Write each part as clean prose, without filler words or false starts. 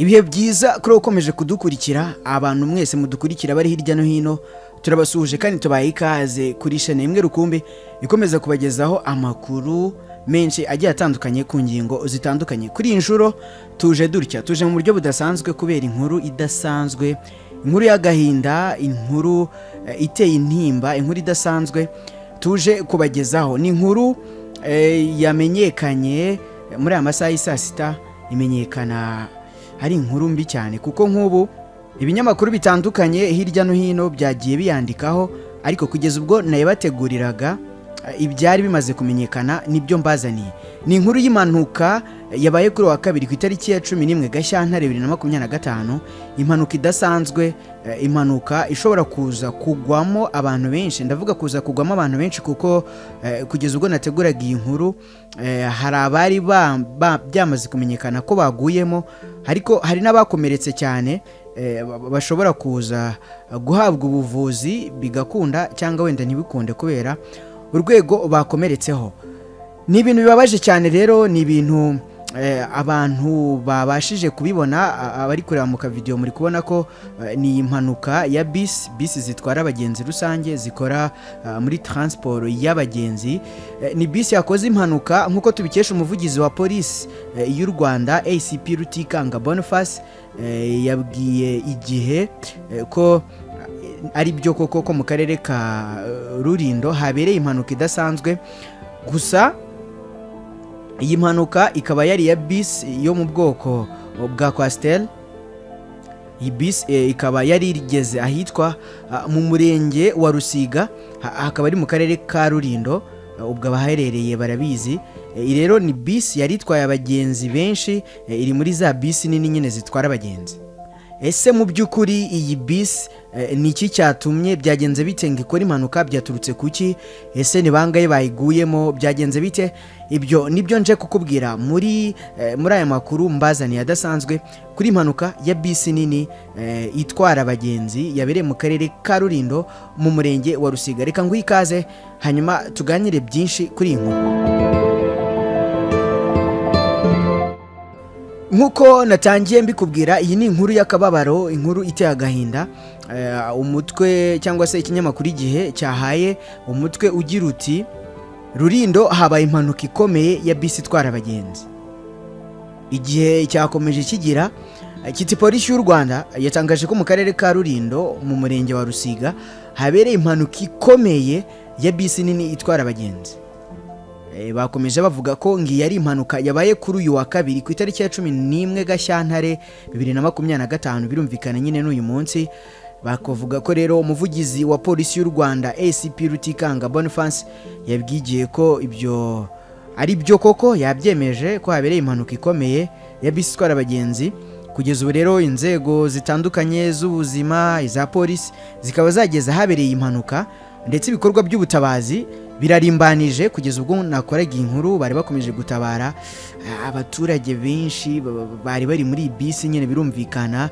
Ibihe byiza kuri ukomeje kudukurikira abantu mwese mudukurikira bari hirya no hino turabasuhuje kandi tubaye ikaze kuri chaîne imwe rukumbi ikomeza kubagezaho amakuru menshi agiye atandukanye ku ngingo zitandukanye. Kuri injuro tuje mu buryo budasanzwe kubera inkuru idasanzwe, inkuru y'agahinda, inkuru iteye intimba, inkuru idasanzwe tuje kubagezaho. Ni inkuru yamenyekanye muri amasaha y'isa sita, imenyekana hari inkuru mbi cyane kuko nk'ubu ibinyamakuru bitandukanye hirya no hino byagiye biyandikaho, ariko kugeza ubwo naye bateguriraga ibyari bimaze kumenyekana nibyo mbazaniye. Ni inkuru y'impanuka yabaye kuri wa kabiri ku itariki ya 11 Gashyantare 2025, impanuka idasanzwe, impanuka ishobora kuza kugwamo abantu benshi. Ndavuga kuza kugwamo abantu benshi kuko kugeza ubwo nateguraga iyi nkuru hari abari byamaze kumenyekana ko baguyemo, ariko hari n'abakomeretse cyane bashobora kuza guhabwa ubuvuzi bigakunda cyangwa wenda ntibikunde kubera urwego bakomeretseho. Ni ibintu bibabaje cyane rero, ni ibintu abantu babashije kubibona. Abari kureba mu video muri kubona ko ni impanuka ya bisi zitwara abagenzi rusange zikora muri transport y'abagenzi. Ni bisi yakoze impanuka nkuko tubikesha umuvugizi wa polisi y'u Rwanda ACP Rutikanga Boniface yabwiye igihe ko ari byo koko ko mu karere ka Rulindo habereye impanuka idasanzwe. Gusa iyi mpanuka ikaba yari ya bisi yo mu bwoko bwa Coaster. Iyi bisi ikaba yari igeze ahitwa mu murenge wa Rusiga, akaba ari mu karere ka Rulindo, ubwo abaherereye barabizi. Rero ni bisi yari itwaye abagenzi benshi, iri muri za bisi nini nyine zitwara abagenzi. Ese mu by'ukuri iyi bisi ni iki cyatumye, byagenze bite ngo ikora impanuka, byaturutse kuki? Ese ni bangaye bayiguyemo, byagenze bite? Ibyo nibyo nje kukubwira muri aya makuru mbazaniye adasanzwe kuri impanuka ya bisi nini itwara abagenzi yabereye mu karere ka Rulindo mu murenge wa Rusiga. Reka nguhe ikaze hanyuma tuganire byinshi kuri iyi nkuru. Nkuko natangiye mbikubwira, iyi ni inkuru y'akababaro, inkuru iteye agahinda. Umutwe cyangwa se ikinyamakuru Igihe cyahaye umutwe ugira uti Rulindo habaye impanuka ikomeye ya bisi itwara abagenzi. Igihe cyakomeje kigira kiti polisi y'u Rwanda yatangaje ko mu karere ka Rulindo mu murenge wa Rusiga habereye impanuka ikomeye ya bisi nini itwara abagenzi. Bakomeje bavuga ko ngiye ari impanuka yabaye kuri uyu wa kabiri ku itariki ya 11 Gashyantare 2025, birumvikana nyine n'uyu munsi. Bakovuga ko rero umuvugizi wa polisi y'u Rwanda ACP Rutikanga Boniface yabwigiye ko ibyo ari byo koko, yabyemeje ko habereye impanuka ikomeye ya bisi itwara abagenzi. Kugeza ubu rero inzego zitandukanye z'ubuzima, iza polisi, zikaba zageze habereye impanuka, ndetse ibikorwa by'ubutabazi birarimbanije. Kugeza ubwo nakoraga inkuru bari bakomeje gutabara abaturage benshi bari bari muri bisi nyine, birumvikana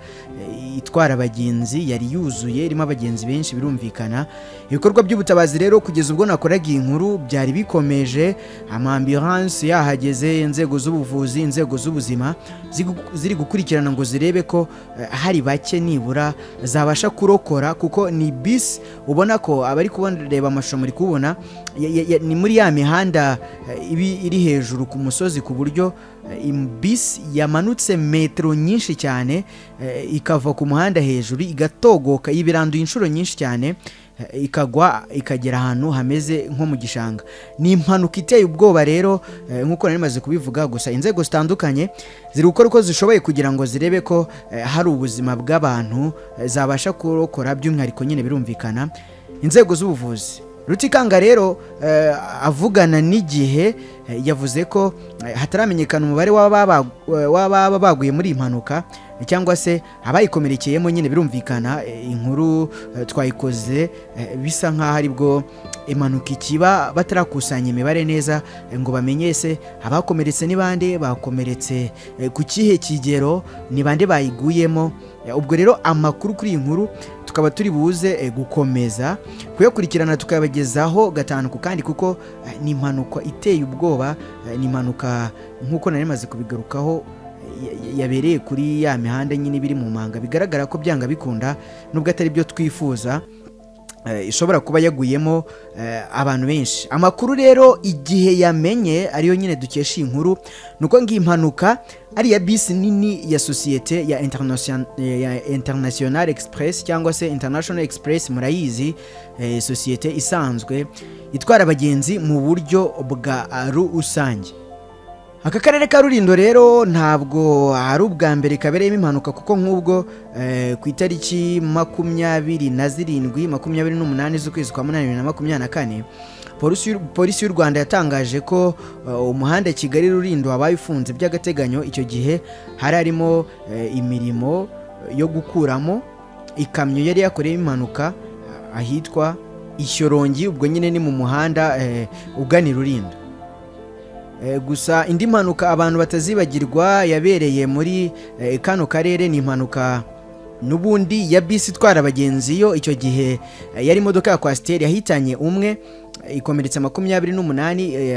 itwara abagenzi yari yuzuye, irimo abagenzi benshi, birumvikana. Ibikorwa by'ubutabazi rero kugeza ubwo nakoraga inkuru byari bikomeje, ambulance yahageze, inzego z'ubuvuzi, inzego z'ubuzima ziri gukurikirana ngo zirebe ko hari bake nibura zabasha kurokora, kuko ni bisi ubona ko abari kubona amashusho muri kubona ni muri ya mihanda iri hejuru ku musozi, ku buryo bisi yamanutse metero nyinshi cyane ikava ku muhanda hejuru igatogoka, ibiranduye inshuro nyinshi cyane, ikagwa ikagera ahantu hameze nko mu gishanga. Ni impanuka iteye ubwoba rero nkuko nari maze kubivuga. Gusa inzego zitandukanye ziri gukora uko zishoboye kugira ngo zirebe ko hari ubuzima bw'abantu zabasha kurokora, by'umwihariko nyine birumvikana inzego z'ubuvuzi. Rutikanga rero avugana n'Igihe yavuze ko hataramenyekana umubare w'ababa baguye muri impanuka cyangwa se abayikomerekeyemo. Nyine birumvikana inkuru twayikoze bisa nkaho ari bwo impanuka ikiba, batarakusanya imibare neza ngo bamenye se abakomeretse ni bande, bakomeretse ku kihe kigero, ni bande bayiguyemo. Ubwo rero amakuru kuri iyi nkuru tukaba turi buze gukomeza kuyakurikirana tukabagezaho gatanu ku kandi, kuko ni impanuka iteye ubwoba, ni impanuka nkuko nari maze kubigarukaho yabereye kuri ya mihanda nyine biri mu manga, bigaragara ko byanga bikunda nubwo atari byo twifuza ishobora kuba yaguyemo abantu benshi. Amakuru rero igihe yamenye ariyo nyine dukesha inkuru nuko ngiye impanuka ari ya bisi nini ya societe ya International Express cyangwa se International Express, murayizi societe isanzwe itwara abagenzi mu buryo bwa rusange. Aka karere ka Rulindo rero ntabwo ari ubwa mbere kabereyemo impanuka, kuko nk'ubwo ku itariki 28 z'ukwezi kwa 2024 polisi y'u Rwanda yatangaje ko umuhanda Kigali Rulindo wabaye ufunze by'agateganyo. Icyo gihe hari harimo imirimo yo gukuramo ikamyo yari yakoreye impanuka ahitwa Ishyorongi, ubwo nyine ni mu muhanda ugana Rulindo. Gusa indi mpanuka abantu batazibagirwa yabereye muri kano karere ni impanuka n'ubundi ya bisi itwara abagenzi. Yo icyo gihe yari imodoka ya kwasiteri yahitanye umwe, ikomeretsa 28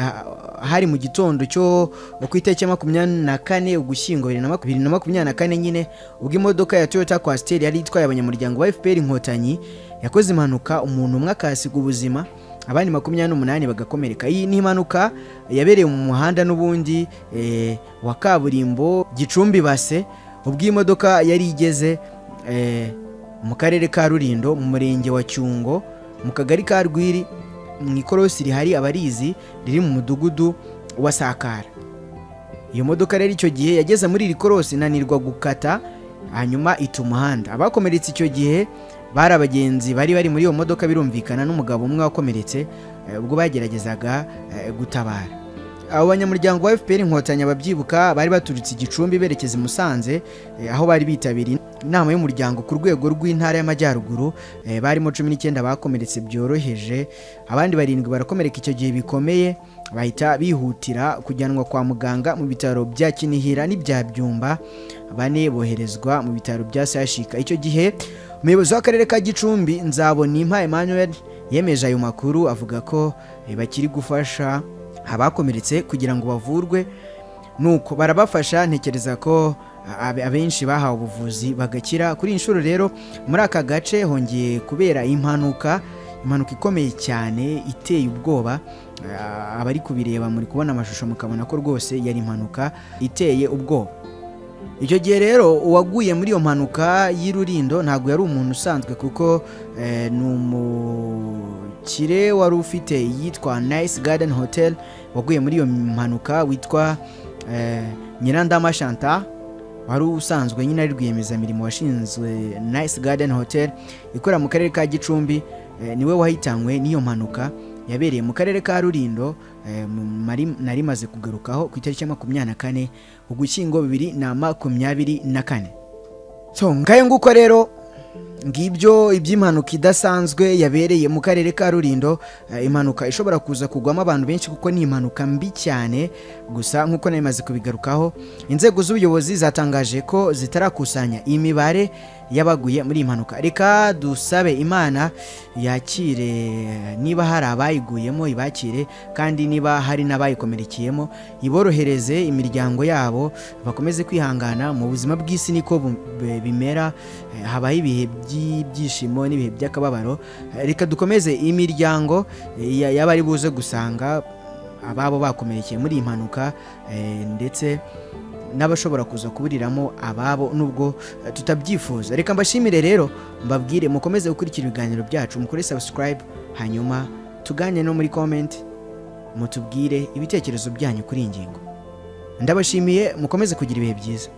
hari mu gitondo cyo ku itariki 24 Ugushyingo 2024 nyine, ubwo imodoka ya Toyota kwasiteri yari itwaye abanyamuryango wa FPR Inkotanyi yakoze impanuka, umuntu umwe akasiga ubuzima, abandi 28 bagakomereka. Iyi ni impanuka yabereye mu muhanda n'ubundi wa kaburimbo Gicumbi Base, ubwo imodoka yari igeze mu karere ka Rulindo mu murenge wa Cyungo mu kagari ka Rwiri mu ikorosi rihari abarizi riri mu mudugudu wa Sakara. Iyo modoka rero icyo gihe yageze muri iri korosi nanirwa gukata, hanyuma ita umuhanda. Abakomeretse icyo gihe bari abagenzi bari muri iyo modoka, birumvikana n'umugabo umwe wakomeretse ubwo bageragezaga gutabara. Abo banyamuryango wa FPR Inkotanyi ababyibuka bari baturutse Gicumbi berekeza i Musanze, aho bari bitabiriye inama y'umuryango ku rwego rw'intara y'Amajyaruguru. Barimo 19 bakomeretse byoroheje, abandi 7 barakomereka icyo gihe bikomeye, bahita bihutira kujyanwa kwa muganga mu bitaro bya Kinihira n'ibya Byumba, 4 boherezwa mu bitaro bya Sashika. Icyo gihe umuyobozi w'akarere ka Gicumbi Nzabonimpa Emmanuel yemeje ayo makuru, avuga ko bakiri gufasha abakomeretse kugira ngo bavurwe, nuko barabafasha. Ntekereza ko abenshi bahawe ubuvuzi bagakira. Kuri inshuro rero muri aka gace hongeye kubera impanuka ikomeye cyane iteye ubwoba. Abari kubireba muri kubona amashusho mukabona ko rwose yari impanuka iteye ubwoba. Icyo gihe rero uwaguye muri iyo mpanuka y'Rulindo ntabwo yari umuntu usanzwe, kuko ni umukire wari ufite yitwa Nice Garden Hotel waguye muri iyo mpanuka, witwa Nyirandama Chantal, wari usanzwe nyine ari rwiyemezamirimo washinzwe Nice Garden Hotel ikora mu karere ka Gicumbi. Niwe wahitanywe n'iyo mpanuka yabereye mu karere ka Rulindo, nari maze kugarukaho ku itariki 24 Ugushyingo 2024. So ngayo nguko rero ngibyo iby'impanuka idasanzwe yabereye mu karere ka Rulindo, impanuka ishobora kuza kugwamo abantu benshi kuko ni impanuka mbi cyane. Gusa nkuko narimaze kubigarukaho, inzego z'ubuyobozi zatangaje ko zitarakusanya imibare yabaguye muri impanuka. Reka dusabe Imana yakire, niba hari abayiguyemo ibakire, kandi niba hari n'abayikomerekeyemo iborohereze imiryango yabo, bakomeze kwihangana. Mu buzima bw'isi niko bimera, habaho ibihe by'ibyishimo n'ibihe by'akababaro. Reka dukomeze imiryango y'abari buze gusanga ababo bakomerekeye muri impanuka, ndetse n'abashobora kuza kuburiramo ababo nubwo tutabyifuza. Reka mbashimire rero, mbabwire mukomeze gukurikira ibiganiro byacu, mukore subscribe, hanyuma tuganye no muri comment mutubwire ibitekerezo byanyu kuri ingingo. Ndabashimiye, mukomeze kugira ibihe byiza.